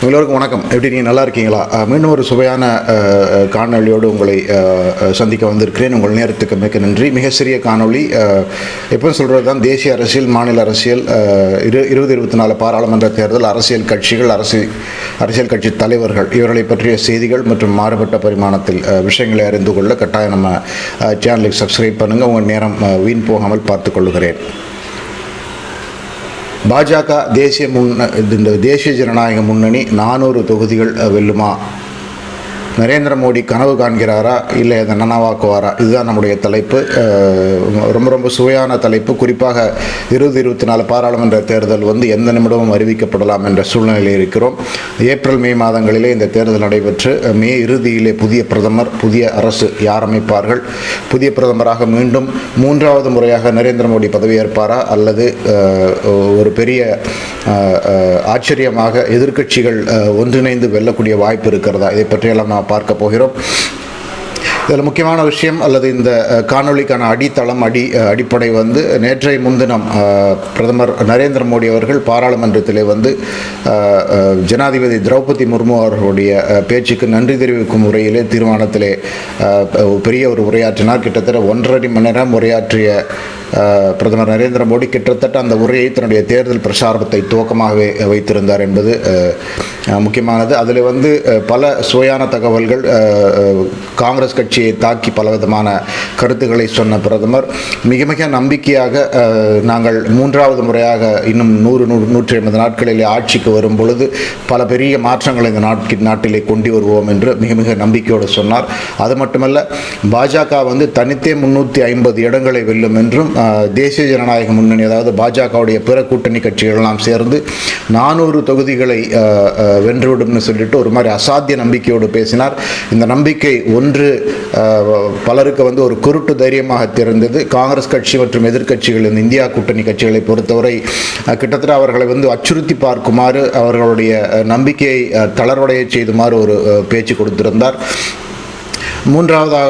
எல்லோருக்கும் வணக்கம். எப்படி நீங்கள் நல்லா இருக்கீங்களா? மீண்டும் ஒரு சுவையான காணொலியோடு உங்களை சந்திக்க வந்திருக்கிறேன். உங்கள் நேரத்துக்கு மிக நன்றி. மிக சிறிய காணொலி. எப்போ சொல்கிறது தான், தேசிய அரசியல், மாநில அரசியல், 2024 பாராளுமன்ற தேர்தல், அரசியல் கட்சிகள், அரசியல் கட்சி தலைவர்கள் இவர்களை பற்றிய செய்திகள் மற்றும் மாறுபட்ட பரிமாணத்தில் விஷயங்களை அறிந்து கொள்ள கட்டாயம் நம்ம சேனலுக்கு சப்ஸ்கிரைப் பண்ணுங்கள். உங்கள் நேரம் வீண் போகாமல் பார்த்து கொள்ளுகிறேன். பாஜக தேசிய ஜனநாயக முன்னணி 400 தொகுதிகள் வெல்லுமா? நரேந்திர மோடி கனவு காண்கிறாரா, இல்லை அதை நனவாக்குவாரா? இதுதான் நம்முடைய தலைப்பு. ரொம்ப சுவையான தலைப்பு. குறிப்பாக 2024 பாராளுமன்ற தேர்தல் எந்த நிமிடமும் அறிவிக்கப்படலாம் என்ற சூழ்நிலையில் இருக்கிறோம். ஏப்ரல் மே மாதங்களிலே இந்த தேர்தல் நடைபெற்று மே இறுதியிலே புதிய பிரதமர், புதிய அரசு யார் அமைப்பார்கள்? புதிய பிரதமராக மீண்டும் 3வது முறையாக நரேந்திர மோடி பதவியேற்பாரா, அல்லது ஒரு பெரிய ஆச்சரியமாக எதிர்க்கட்சிகள் ஒன்றிணைந்து வெல்லக்கூடிய வாய்ப்பு இருக்கிறதா? இதை பற்றியெல்லாம் நாம் பார்க்க போகிறோம். இதில் முக்கியமான விஷயம், அல்லது இந்த காணொலிக்கான அடிப்படை நேற்றைய முன்தினம் பிரதமர் நரேந்திர மோடி அவர்கள் பாராளுமன்றத்திலே ஜனாதிபதி திரௌபதி முர்மு அவர்களுடைய பேச்சுக்கு நன்றி தெரிவிக்கும் முறையிலே தீர்மானத்திலே பெரிய ஒரு உரையாற்றினார். கிட்டத்தட்ட 1.5 மணி நேரம் உரையாற்றிய பிரதமர் நரேந்திர மோடி கிட்டத்தட்ட அந்த உரையை தன்னுடைய தேர்தல் பிரச்சாரத்தை துவக்கமாகவே வைத்திருந்தார் என்பது முக்கியமானது. அதில் பல சுவையான தகவல்கள், காங்கிரஸ் கட்சியை தாக்கி பலவிதமான கருத்துக்களை சொன்ன பிரதமர் மிக நம்பிக்கையாக நாங்கள் 3வது முறையாக இன்னும் 100-150 நாட்களிலே ஆட்சிக்கு வரும் பொழுது பல பெரிய மாற்றங்களை இந்த நாட்டிலே கொண்டு வருவோம் என்று மிக நம்பிக்கையோடு சொன்னார். அது மட்டுமல்ல, பாஜக தனித்தே 350 இடங்களை வெல்லும் என்றும், தேசிய ஜனநாயக முன்னணி, அதாவது பாஜகவுடைய பிற கூட்டணி கட்சிகளெல்லாம் சேர்ந்து 400 தொகுதிகளை வென்றுவிடும்னு சொல்லிட்டு ஒரு மாதிரி அசாத்திய நம்பிக்கையோடு பேசினார். இந்த நம்பிக்கை பலருக்கு ஒரு குருட்டு தைரியமாக தெரிந்தது. காங்கிரஸ் கட்சி மற்றும் எதிர்க்கட்சிகள், இந்த இந்தியா கூட்டணி கட்சிகளை பொறுத்தவரை கிட்டத்தட்ட அவர்களை அச்சுறுத்தி பார்க்குமாறு, அவர்களுடைய நம்பிக்கையை தளர்வடைய செய்துமாறு ஒரு பேச்சு கொடுத்திருந்தார். 3வதாக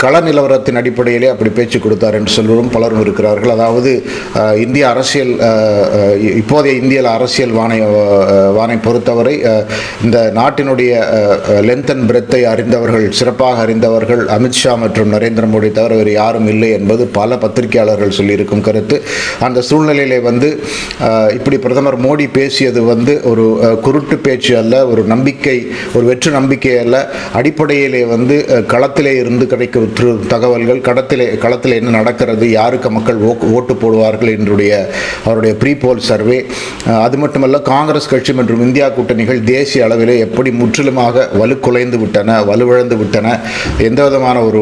கள நிலவரத்தின் அடிப்படையிலே அப்படி பேச்சு கொடுத்தார் என்று சொல்வதும் பலரும் இருக்கிறார்கள். அதாவது இந்திய அரசியல், இப்போதைய இந்திய அரசியல் வானை பொறுத்தவரை இந்த நாட்டினுடைய லென்த் அண்ட் பிரெத்தை அறிந்தவர்கள், சிறப்பாக அறிந்தவர்கள் அமித்ஷா மற்றும் நரேந்திர மோடி தவிர வேறு யாரும் இல்லை என்பது பல பத்திரிகையாளர்கள் சொல்லியிருக்கும் கருத்து. அந்த சூழ்நிலையிலே இப்படி பிரதமர் மோடி பேசியது ஒரு குருட்டு பேச்சு அல்ல, ஒரு நம்பிக்கை, ஒரு வெற்று நம்பிக்கை அல்ல. அடிப்படையிலே களத்திலே இருந்து கிடைக்கும் தகவல்கள், களத்தில் என்ன நடக்கிறது, யாருக்கு மக்கள் ஓட்டு போடுவார்கள் என்றுடைய அவருடைய ப்ரீ போல் சர்வே. அது மட்டுமல்ல, காங்கிரஸ் கட்சி மற்றும் இந்தியா கூட்டணிகள் தேசிய அளவிலே எப்படி முற்றிலுமாக வலுவிழந்து விட்டன, எந்த விதமான ஒரு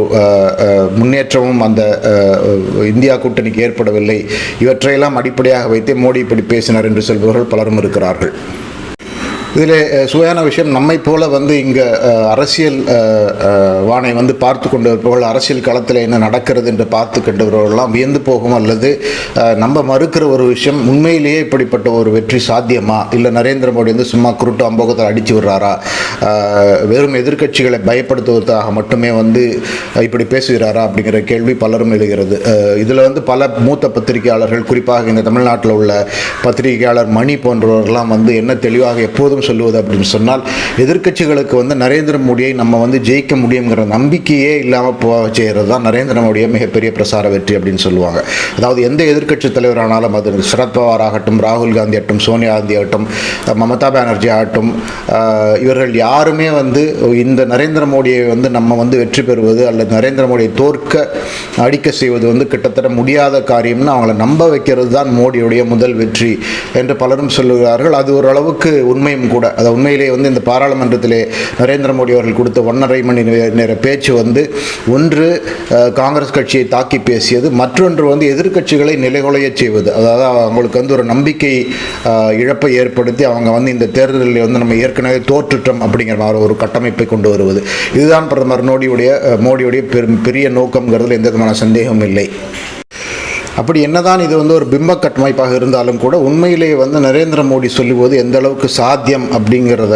முன்னேற்றமும் அந்த இந்தியா கூட்டணிக்கு ஏற்படவில்லை. இவற்றையெல்லாம் அடிப்படையாக வைத்தே மோடி இப்படி பேசினார் என்று சொல்பவர்கள் பலரும் இருக்கிறார்கள். இதில் சுவையான விஷயம், நம்மை போல இங்கே அரசியல் வானை பார்த்து கொண்டு இருப்பவர்கள், அரசியல் களத்தில் என்ன நடக்கிறது என்று பார்த்து கொண்டவர்களெல்லாம் வியந்து போகும். அல்லது நம்ம மறுக்கிற ஒரு விஷயம், உண்மையிலேயே இப்படிப்பட்ட ஒரு வெற்றி சாத்தியமா, இல்லை நரேந்திர மோடி சும்மா குருட்டு அம்போகத்தில் அடித்து விடுறாரா, வெறும் எதிர்க்கட்சிகளை பயப்படுத்துவதற்காக மட்டுமே இப்படி பேசுகிறாரா அப்படிங்கிற கேள்வி பலரும் எழுகிறது. இதில் பல மூத்த பத்திரிகையாளர்கள், குறிப்பாக இந்த தமிழ்நாட்டில் உள்ள பத்திரிகையாளர் மணி போன்றவர்கள்லாம் என்ன தெளிவாக எப்போதும் சொல்லுவது அப்படின்னு சொன்னால், எதிர்க்கட்சிகளுக்கு நரேந்திர மோடியை நம்ம ஜெயிக்க முடியுங்கிற நம்பிக்கையே இல்லாமல் செய்கிறது தான் நரேந்திர மோடியை மிகப்பெரிய பிரசார வெற்றி அப்படின்னு சொல்லுவாங்க. அதாவது எந்த எதிர்க்கட்சி தலைவரானாலும், அது சரத்பவார் ஆகட்டும், ராகுல் காந்தி ஆகட்டும், சோனியா காந்தி ஆகட்டும், மமதா பானர்ஜி ஆகட்டும், இவர்கள் யாருமே இந்த நரேந்திர மோடியை நம்ம வெற்றி பெறுவது அல்லது நரேந்திர மோடியை அடிக்க செய்வது கிட்டத்தட்ட முடியாத காரியம்னு அவங்கள நம்ப வைக்கிறது தான் மோடியுடைய முதல் வெற்றி என்று பலரும் சொல்லுகிறார்கள். அது ஓரளவுக்கு உண்மையும் கூட. அது உண்மையிலேயே இந்த பாராளுமன்றத்திலே நரேந்திர மோடி அவர்கள் கொடுத்த 1.5 மணி நேர பேச்சு ஒன்று காங்கிரஸ் கட்சியை தாக்கி பேசியது, மற்றொன்று எதிர்க்கட்சிகளை நிலைகுலைய செய்வது. அதாவது அவங்களுக்கு ஒரு நம்பிக்கை இழப்பை ஏற்படுத்தி அவங்க இந்த தேர்தலில் நம்ம ஏற்கனவே தோற்றுட்டோம் அப்படிங்கிற ஒரு கட்டமைப்பை கொண்டு வருவது. இதுதான் பிரதமர் மோடியுடைய பெரிய நோக்கம்ங்கிறதுல எந்த விதமான சந்தேகமும் இல்லை. அப்படி என்னதான் இது வந்து ஒரு பிம்ப கட்டமைப்பாக இருந்தாலும் கூட உண்மையிலேயே வந்து நரேந்திர மோடி சொல்லுவது எந்த அளவுக்கு சாத்தியம் அப்படிங்கிறத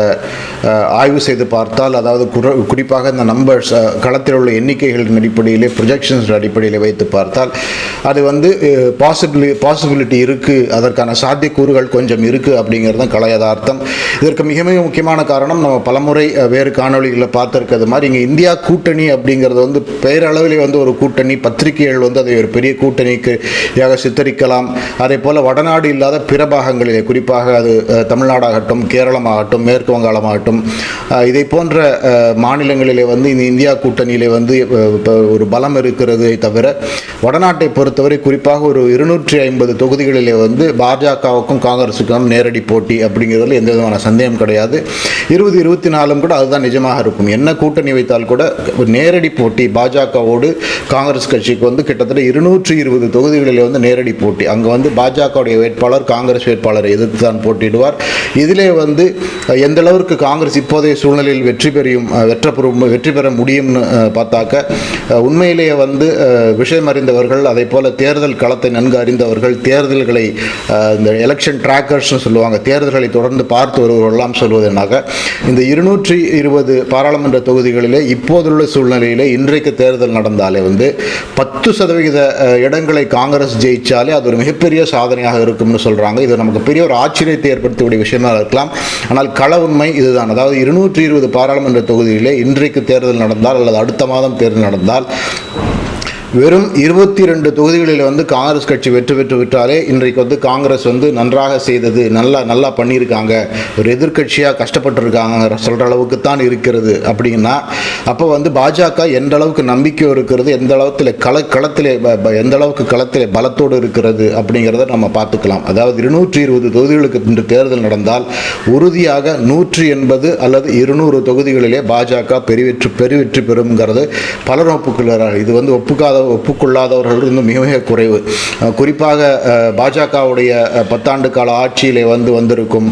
ஆய்வு செய்து பார்த்தால், அதாவது குறிப்பாக இந்த நம்பர்ஸ் களத்தில் உள்ள எண்ணிக்கைகளின் அடிப்படையிலே, ப்ரொஜெக்ஷன்ஸ் அடிப்படையில் வைத்து பார்த்தால் அது வந்து பாசிபிலிட்டி இருக்குது, அதற்கான சாத்தியக்கூறுகள் கொஞ்சம் இருக்குது அப்படிங்கிறது தான் கள யதார்த்தம். இதற்கு மிக மிக முக்கியமான காரணம் நம்ம பலமுறை வேறு காணொலிகளில் பார்த்துருக்கிறது மாதிரி இங்கே இந்தியா கூட்டணி அப்படிங்கிறது வந்து பெயரளவிலே வந்து ஒரு கூட்டணி, பத்திரிகைகள் வந்து அதை ஒரு பெரிய கூட்டணிக்கு சித்தரிக்கலாம். அதே போல் வடநாடு இல்லாத பிற பாகங்களிலே, குறிப்பாக அது தமிழ்நாடாகட்டும், கேரளமாகட்டும், மேற்கு வங்காளமாகட்டும், இதை போன்ற மாநிலங்களிலே வந்து இந்த இந்தியா கூட்டணியிலே வந்து ஒரு பலம் இருக்கிறது. தவிர வடநாட்டை பொறுத்தவரை குறிப்பாக ஒரு 250 தொகுதிகளிலே வந்து பாஜகவுக்கும் காங்கிரஸுக்கும் நேரடி போட்டி அப்படிங்கிறதுல எந்த விதமான சந்தேகம் கிடையாது. 2024 கூட அதுதான் நிஜமாக இருக்கும். என்ன கூட்டணி வைத்தால் கூட நேரடி போட்டி பாஜகவோடு காங்கிரஸ் கட்சிக்கு வந்து கிட்டத்தட்ட 220 தொகுதிகளில் வந்து நேரடி போட்டி. அங்கே வந்து பாஜகவுடைய வேட்பாளர் காங்கிரஸ் வேட்பாளரை எதிர்த்து தான் போட்டியிடுவார். இதிலே வந்து எந்த அளவிற்கு காங்கிரஸ் இப்போதைய சூழ்நிலையில் வெற்றி பெற முடியும்னு பார்த்தாக்க, உண்மையிலேயே வந்து விஷயம் அறிந்தவர்கள், அதே போல் தேர்தல் களத்தை நன்கு அறிந்தவர்கள், தேர்தல்களை இந்த எலெக்ஷன் ட்ராக்கர்ஸ்னு சொல்லுவாங்க, தேர்தல்களை தொடர்ந்து பார்த்து வருவர்களெல்லாம் சொல்வதெனாக இந்த 220 பாராளுமன்ற தொகுதிகளிலே இப்போதுள்ள சூழ்நிலையிலே இன்றைக்கு தேர்தல் நடந்தாலே வந்து 10% இடங்களை காங்கிரஸ் ஜெயிச்சாலே அது ஒரு மிகப்பெரிய சாதனையாக இருக்கும்னு சொல்கிறாங்க. இது நமக்கு பெரிய ஒரு ஆச்சரியத்தை ஏற்படுத்தக்கூடிய விஷயமாக இருக்கலாம். ஆனால் கள உண்மை இதுதான். அதாவது 220 பாராளுமன்ற தொகுதியிலே இன்றைக்கு தேர்தல் நடந்தால் அல்லது அடுத்த மாதம் தேர்தல் நடந்தால் வெறும் 22 தொகுதிகளில் வந்து காங்கிரஸ் கட்சி வெற்றி பெற்று விட்டாலே இன்றைக்கு வந்து காங்கிரஸ் வந்து நன்றாக செய்தது, நல்லா பண்ணியிருக்காங்க, ஒரு எதிர்கட்சியாக கஷ்டப்பட்டுருக்காங்க சொல்கிற அளவுக்கு தான் இருக்கிறது. அப்படின்னா அப்போ வந்து பாஜக எந்த அளவுக்கு நம்பிக்கை இருக்கிறது, எந்த அளவுக்கு களத்திலே பலத்தோடு இருக்கிறது அப்படிங்கிறத நம்ம பார்த்துக்கலாம். அதாவது 220 தொகுதிகளுக்கு இன்று தேர்தல் நடந்தால் உறுதியாக 180 அல்லது 200 தொகுதிகளிலே பாஜக பெருவெற்றி பெறுங்கிறது பலரும் ஒப்புக்கொள்கிறார்கள். இது வந்து ஒப்புக்கொள்ளாதவர்கள் இன்னும் மிக மிக குறைவு. குறிப்பாக பாஜகவுடைய 10 ஆண்டு கால ஆட்சியிலே வந்திருக்கும்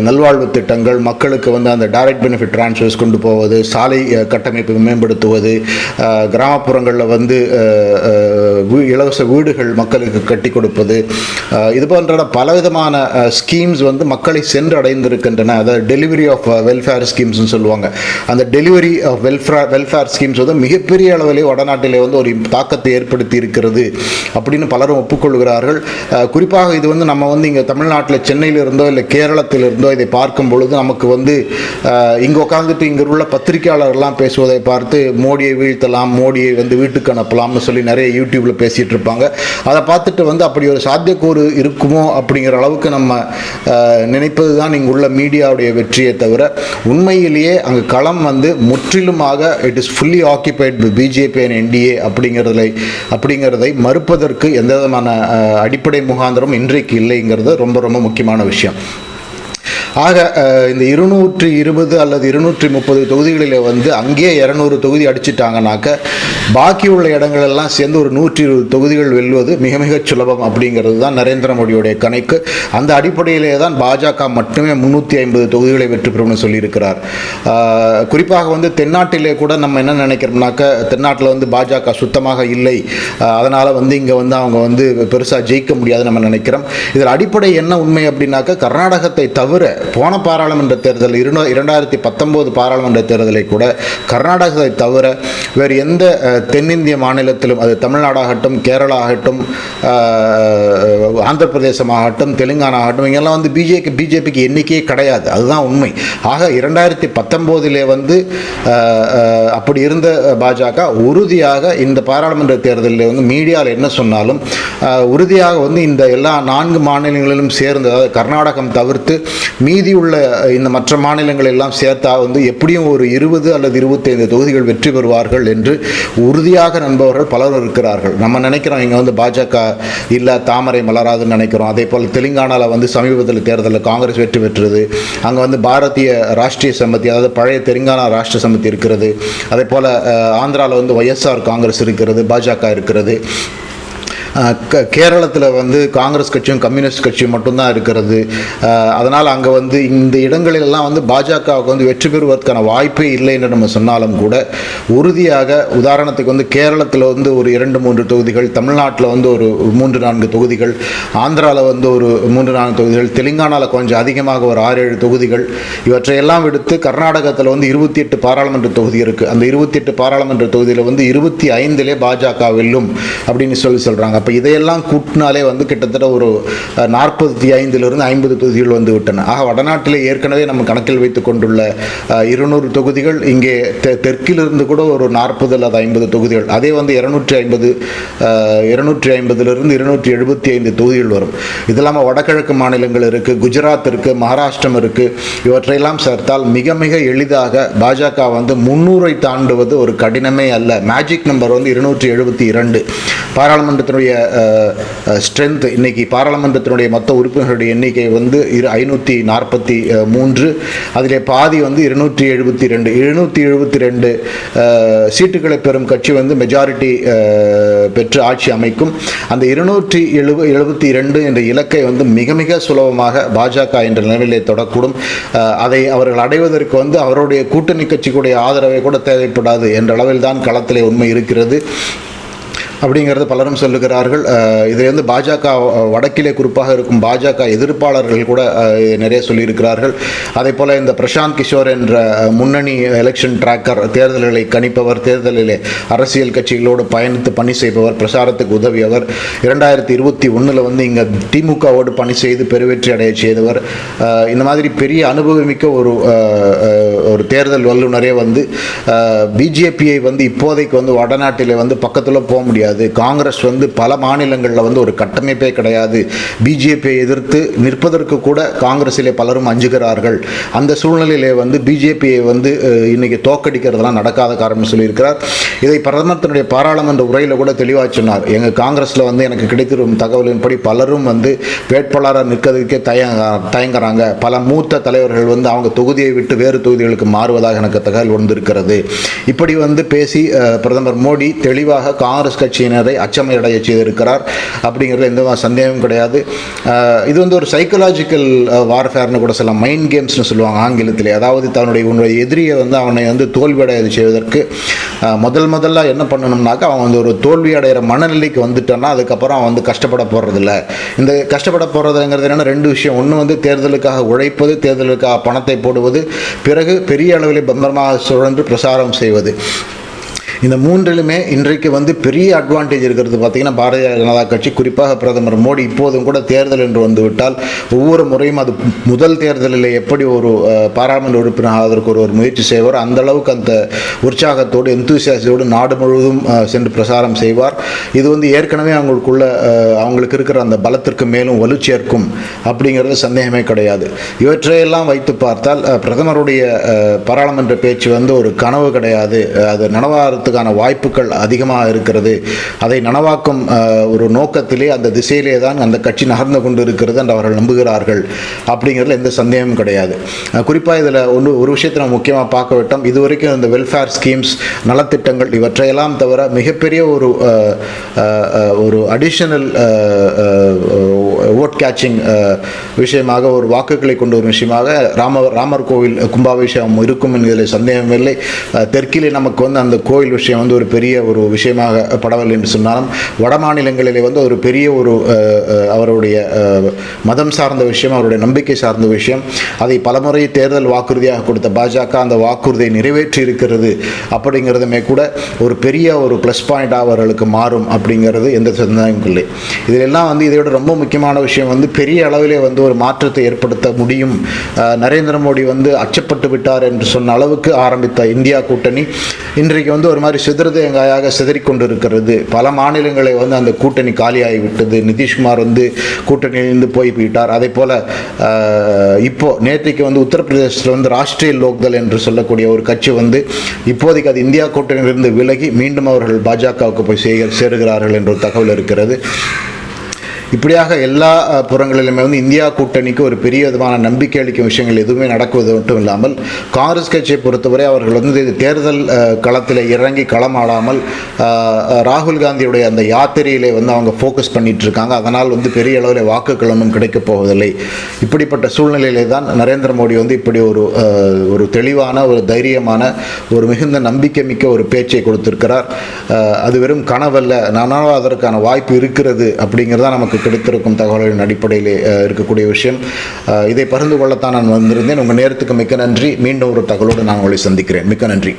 நல்வாழ்வு திட்டங்கள், மக்களுக்கு வந்து அந்த டைரக்ட் பெனிஃபிட் டிரான்ஸ்ஃபர்ஸ் கொண்டு போவது, சாலை கட்டமைப்பை மேம்படுத்துவது, கிராமப்புறங்களில் வந்து இலவச வீடுகள் மக்களுக்கு கட்டி கொடுப்பது, இது போன்ற பலவிதமான ஸ்கீம்ஸ் வந்து மக்களை சென்றடைந்திருக்கின்றன. அதாவது டெலிவரி ஆஃப் வெல்ஃபேர் ஸ்கீம்ஸ்னு சொல்லுவாங்க. அந்த டெலிவரி ஆஃப் வெல்ஃபேர் ஸ்கீம்ஸ் வந்து மிகப்பெரிய அளவிலே வடநாட்டிலே வந்து ஒரு தாக்கத்தை ஏற்படுத்தி இருக்கிறது அப்படின்னு பலரும் ஒப்புக்கொள்கிறார்கள். குறிப்பாக இது வந்து நம்ம வந்து இங்கே தமிழ்நாட்டில் சென்னையில் இருந்தோ இல்லை கேரளத்தில் இருந்தோ இதை பார்க்கும் பொழுது நமக்கு வந்து இங்கே உட்காந்துட்டு இங்கே உள்ள பத்திரிகையாளர்கள்லாம் பேசுவதை பார்த்து மோடியை வீழ்த்தலாம், மோடியை வந்து வீட்டுக்கு அனுப்பலாம்னு சொல்லி நிறைய யூடியூப்பில் பேசிகிட்டு இருப்பாங்க. அதை பார்த்துட்டு வந்து அப்படி ஒரு சாத்தியக்கூறு இருக்குமோ அப்படிங்கிற அளவுக்கு நம்ம நினைப்பது தான் இங்கே உள்ள மீடியாவுடைய வெற்றியை தவிர, உண்மையிலேயே அங்கே களம் வந்து முற்றிலுமாக it is fully occupied with BJP and NDA அப்படிங்கிறதை மறுப்பதற்கு எந்த விதமான அடிப்படை முகாந்திரம் இன்றைக்கு இல்லைங்கிறது ரொம்ப ரொம்ப முக்கியமான விஷயம். ஆக இந்த 220 அல்லது 230 தொகுதிகளில் வந்து அங்கேயே 200 தொகுதி அடிச்சிட்டாங்கனாக்க பாக்கி உள்ள இடங்களெல்லாம் சேர்ந்து ஒரு 120 தொகுதிகள் வெல்வது மிக மிக சுலபம் அப்படிங்கிறது தான் நரேந்திர மோடியுடைய கணக்கு. அந்த அடிப்படையிலே தான் பாஜக மட்டுமே 350 தொகுதிகளை வெற்றி பெறும்னு சொல்லியிருக்கிறார். குறிப்பாக வந்து தென்னாட்டிலே கூட நம்ம என்ன நினைக்கிறோம்னாக்க, தென்னாட்டில் வந்து பாஜக சுத்தமாக இல்லை, அதனால் வந்து இங்கே வந்து அவங்க வந்து பெருசாக ஜெயிக்க முடியாதுன்னு நம்ம நினைக்கிறோம். இதில் அடிப்படை என்ன உண்மை அப்படின்னாக்க, கர்நாடகத்தை தவிர போன பாராளுமன்ற தேர்தல் 2019 பாராளுமன்ற தேர்தலை கூட கர்நாடகத்தை தவிர வேறு எந்த தென்னிந்திய மாநிலத்திலும், அது தமிழ்நாடாகட்டும், கேரளா ஆகட்டும், ஆந்திர பிரதேசமாகட்டும், தெலுங்கானா ஆகட்டும், இங்கெல்லாம் வந்து பிஜேபிக்கு எண்ணிக்கையே கிடையாது. அதுதான் உண்மை. ஆக 2019 வந்து அப்படி இருந்த பாஜக உறுதியாக இந்த பாராளுமன்ற தேர்தலில் வந்து மீடியாவில் என்ன சொன்னாலும் உறுதியாக வந்து இந்த எல்லா 4 மாநிலங்களிலும் சேர்ந்து, அதாவது கர்நாடகம் தவிர்த்து மீதி உள்ள இந்த மற்ற மாநிலங்கள் எல்லாம் சேர்த்தா வந்து எப்படியும் ஒரு 20 அல்லது 25 தொகுதிகள் வெற்றி பெறுவார்கள் என்று உறுதியாக நண்பவர்கள் பலரும் இருக்கிறார்கள். நம்ம நினைக்கிறோம் இங்கே வந்து பாஜக இல்லை, தாமரை மலராதுன்னு நினைக்கிறோம். அதே போல் தெலுங்கானாவில் வந்து சமீபத்தில் தேர்தலில் காங்கிரஸ் வெற்றி பெற்றது. அங்கே வந்து பாரதிய ராஷ்ட்ரிய சமிதி, அதாவது பழைய தெலுங்கானா ராஷ்டிர சமிதி இருக்கிறது. அதே போல் ஆந்திராவில் வந்து ஒய்எஸ்ஆர் காங்கிரஸ் இருக்கிறது, பாஜக இருக்கிறது. கேரளத்தில் வந்து காங்கிரஸ் கட்சியும் கம்யூனிஸ்ட் கட்சியும் மட்டும்தான் இருக்கிறது. அதனால் அங்கே வந்து இந்த இடங்களிலெல்லாம் வந்து பாஜகவுக்கு வந்து வெற்றி பெறுவதற்கான வாய்ப்பே இல்லை என்று நம்ம சொன்னாலும் கூட உறுதியாக உதாரணத்துக்கு வந்து கேரளத்தில் வந்து ஒரு 2-3 தொகுதிகள், தமிழ்நாட்டில் வந்து ஒரு 3-4 தொகுதிகள், ஆந்திராவில் வந்து ஒரு 3-4 தொகுதிகள், தெலுங்கானாவில் கொஞ்சம் அதிகமாக ஒரு 6-7 தொகுதிகள், இவற்றையெல்லாம் விடுத்து கர்நாடகத்தில் வந்து 28 பாராளுமன்ற தொகுதி இருக்குது. அந்த 28 பாராளுமன்ற தொகுதியில் வந்து 25 பாஜக வெல்லும் அப்படின்னு சொல்கிறாங்க. அப்போ இதையெல்லாம் கூட்டினாலே வந்து கிட்டத்தட்ட ஒரு 45 50 தொகுதிகள் வந்து விட்டன. ஆக வடநாட்டிலே ஏற்கனவே நம்ம கணக்கில் வைத்துக் கொண்டுள்ள 200 தொகுதிகள், இங்கே தெற்கிலிருந்து கூட ஒரு 40 அல்லது 50 தொகுதிகள், அதே வந்து 250 275 தொகுதிகள் வரும். இது இல்லாமல் வடகிழக்கு மாநிலங்கள் இருக்குது, குஜராத் இருக்குது, மகாராஷ்டிரம் இருக்குது. இவற்றையெல்லாம் சேர்த்தால் மிக மிக எளிதாக பாஜக வந்து 300 தாண்டுவது ஒரு கடினமே அல்ல. மேஜிக் நம்பர் வந்து 272. பாராளுமன்றத்தினுடைய ஸ்ட்ரென்த், இன்னைக்கு பாராளுமன்றத்தினுடைய மொத்த உறுப்பினர்களுடைய எண்ணிக்கை வந்து 543. அதிலே பாதி வந்து 272. 772 சீட்டுகளை பெறும் கட்சி வந்து மெஜாரிட்டி பெற்று ஆட்சி அமைக்கும். அந்த 272 என்ற இலக்கை வந்து மிக மிக சுலபமாக பாஜக என்ற நிலையிலே தொடக்கூடும். அதை அவர்கள் அடைவதற்கு வந்து அவருடைய கூட்டணி கட்சிக்குடைய ஆதரவை கூட தேவைப்படாது என்ற அளவில் தான் களத்திலே உண்மை இருக்கிறது அப்படிங்கிறது பலரும் சொல்லுகிறார்கள். இதில் வந்து பாஜக வடக்கிலே குறிப்பாக இருக்கும் பாஜக எதிர்ப்பாளர்கள் கூட நிறைய சொல்லியிருக்கிறார்கள். அதே போல் இந்த பிரசாந்த் கிஷோர் என்ற முன்னணி எலெக்ஷன் டிராக்கர், தேர்தல்களை கணிப்பவர், தேர்தலிலே அரசியல் கட்சிகளோடு பயணித்து பணி செய்பவர், பிரசாரத்துக்கு உதவியவர், 2021 வந்து இங்கே திமுகவோடு பணி செய்து பெருவெற்றி அடைய செய்தவர், இந்த மாதிரி பெரிய அனுபவமிக்க ஒரு தேர்தல் வல்லுநரே வந்து பிஜேபியை வந்து இப்போதைக்கு வந்து வடநாட்டிலே வந்து பக்கத்தில் போக முடியாது. காங்கிரஸ் வந்து பல மாநிலங்களில் வந்து ஒரு கட்டமைப்பே கிடையாது. பிஜேபியை எதிர்த்து நிற்பதற்கு கூட காங்கிரஸிலே பலரும் அஞ்சுகிறார்கள். அந்த சூழ்நிலையிலே வந்து பிஜேபியை வந்து இன்னைக்கு தோக்கடிக்கிறதுலாம் நடக்காத காரணம் சொல்லியிருக்கிறார். இதை பிரதமர் தன்னுடைய பாராளுமன்ற உரையில் கூட தெளிவாக சொன்னார். எங்கள் காங்கிரஸில் வந்து எனக்கு கிடைத்திருக்கும் தகவலின்படி பலரும் வந்து வேட்பாளராக நிற்கிறதுக்கே தயங்குறாங்க. பல மூத்த தலைவர்கள் வந்து அவங்க தொகுதியை விட்டு வேறு தொகுதிகளுக்கு மாறுவதாக எனக்கு தகவல் வந்திருக்கிறது. இப்படி வந்து பேசி பிரதமர் மோடி தெளிவாக காங்கிரஸ் கட்சியினரை அச்சமடைய செய்திருக்கிறார். அப்படிங்கிறது எந்த சந்தேகமும் கிடையாது. இது வந்து ஒரு சைக்கலாஜிக்கல் வார்ஃபேர்னு கூட சொல்லலாம், மைண்ட் கேம்ஸ்னு சொல்லுவாங்க ஆங்கிலத்திலே. அதாவது தன்னுடைய எதிரியை வந்து அவனை வந்து தோல்வியடைய செய்வதற்கு முதல்ல என்ன பண்ணணும்னாக்கா, அவன் வந்து ஒரு தோல்வி அடைகிற மனநிலைக்கு வந்துட்டான்னா அதுக்கப்புறம் அவன் வந்து கஷ்டப்பட போகிறதில்ல. இந்த கஷ்டப்பட போகிறதுங்கிறது என்னென்னா 2 விஷயம். ஒன்று வந்து தேர்தலுக்காக உழைப்பது, தேர்தலுக்காக பணத்தை போடுவது, பிறகு பெரிய அளவில் பம்பரமாக சுழன்று பிரசாரம் செய்வது. இந்த மூன்றிலுமே இன்றைக்கு வந்து பெரிய அட்வான்டேஜ் இருக்கிறது. பார்த்திங்கன்னா பாரதிய ஜனதா கட்சி, குறிப்பாக பிரதமர் மோடி இப்போதும் கூட தேர்தல் என்று வந்துவிட்டால் ஒவ்வொரு முறையும் அது முதல் தேர்தலில் எப்படி ஒரு பாராளுமன்ற உறுப்பினர் அதற்கு ஒரு முயற்சி செய்வார், அந்த அளவுக்கு அந்த உற்சாகத்தோடு எந்தூசியாசத்தோடு நாடு முழுவதும் சென்று பிரசாரம் செய்வார். இது வந்து ஏற்கனவே அவங்களுக்கு இருக்கிற அந்த பலத்திற்கு மேலும் வலு சேர்க்கும் அப்படிங்கிறது சந்தேகமே கிடையாது. இவற்றையெல்லாம் வைத்து பார்த்தால் பிரதமருடைய பாராளுமன்ற பேச்சு வந்து ஒரு கனவு கிடையாது. அது நனவாக வாய்ப்புகள் அதிகமாக இருக்கிறது. அதை நனவாக்கும் ஒரு நோக்கத்திலே அந்த திசையிலே தான் அந்த கட்சி நகர்ந்து கொண்டு இருக்கிறது என்று அவர்கள் நம்புகிறார்கள். அப்படிங்கிறதுல எந்த சந்தேகமும் கிடையாது. குறிப்பாக இதில் ஒரு விஷயத்தை நம்ம முக்கியமாக பார்க்க விட்டோம். இதுவரைக்கும் இந்த வெல்ஃபேர் ஸ்கீம்ஸ், நலத்திட்டங்கள், இவற்றையெல்லாம் தவிர மிகப்பெரிய ஒரு அடிஷனல் ஓட் கேட்சிங் விஷயமாக, ஒரு வாக்குகளை கொண்டு வரும் விஷயமாக ராமர் கோவில் கும்பாபிஷேகம் இருக்கும் என்கிறதில் சந்தேகமில்லை. தெற்கிலே நமக்கு வந்து அந்த கோயில் விஷயம் வந்து ஒரு பெரிய ஒரு விஷயமாக படவில்லை என்று சொன்னாலும், வட மாநிலங்களிலே வந்து ஒரு பெரிய அவருடைய மதம் சார்ந்த விஷயம், அவருடைய நம்பிக்கை சார்ந்த விஷயம். அதை பலமுறை தேர்தல் வாக்குறுதியாக கொடுத்த பாஜக அந்த வாக்குறுதியை நிறைவேற்றி இருக்கிறது. அப்படிங்கிறதுமே கூட ஒரு பெரிய ஒரு ப்ளஸ் பாயிண்டாக அவர்களுக்கு மாறும் அப்படிங்கிறது எந்த சந்தேகமும் இல்லை. இதிலெல்லாம் வந்து இதை விட ரொம்ப முக்கியமான விஷயம் வந்து பெரிய அளவிலே வந்து ஒரு மாற்றத்தை ஏற்படுத்த முடியும். நரேந்திர மோடி வந்து அச்சப்பட்டு விட்டார் என்று சொன்ன அளவுக்கு ஆரம்பித்த இந்தியா கூட்டணி இன்றைக்கு வந்து ஒரு மாதிரி சிதறதேங்காயாக சிதறிக்கொண்டு இருக்கிறது. பல மாநிலங்களை வந்து அந்த கூட்டணி காலியாகி விட்டது. நிதிஷ்குமார் வந்து கூட்டணியிலிருந்து போய்விட்டார். அதே போல் இப்போ நேற்றைக்கு வந்து உத்தரப்பிரதேசத்தில் வந்து ராஷ்ட்ரிய லோக்தள் என்று சொல்லக்கூடிய ஒரு கட்சி வந்து இப்போதைக்கு அது இந்தியா கூட்டணியிலிருந்து விலகி மீண்டும் அவர்கள் பாஜகவுக்கு போய் சேருகிறார்கள் என்ற ஒரு தகவல் இருக்கிறது. இப்படியாக எல்லா புறங்களிலுமே வந்து இந்தியா கூட்டணிக்கு ஒரு பெரிய விதமான நம்பிக்கை அளிக்கும் விஷயங்கள் எதுவுமே நடக்குவது மட்டும் இல்லாமல் காங்கிரஸ் கட்சியை பொறுத்தவரை அவர்கள் வந்து தேர்தல் களத்தில் இறங்கி களமாடாமல் ராகுல் காந்தியுடைய அந்த யாத்திரையிலே வந்து அவங்க ஃபோக்கஸ் பண்ணிட்டு இருக்காங்க. அதனால் வந்து பெரிய அளவில் வாக்குகள் ஒன்றும் கிடைக்கப் போவதில்லை. இப்படிப்பட்ட சூழ்நிலையிலே தான் நரேந்திர மோடி வந்து இப்படி ஒரு தெளிவான ஒரு தைரியமான ஒரு மிகுந்த நம்பிக்கை மிக்க ஒரு பேச்சை கொடுத்திருக்கிறார். அது வெறும் கனவல்ல, நானாலும் அதற்கான வாய்ப்பு இருக்கிறது அப்படிங்கிறதா நமக்கு கிடைத்திருக்கும் தகவல்களின் அடிப்படையில் இருக்கக்கூடிய விஷயம். இதை பகிர்ந்து கொள்ளத்தான் நான் வந்திருந்தேன். உங்கள் நேரத்துக்கு மிக்க நன்றி. மீண்டும் ஒரு தகவலோடு நான் உங்களை சந்திக்கிறேன். மிக்க நன்றி.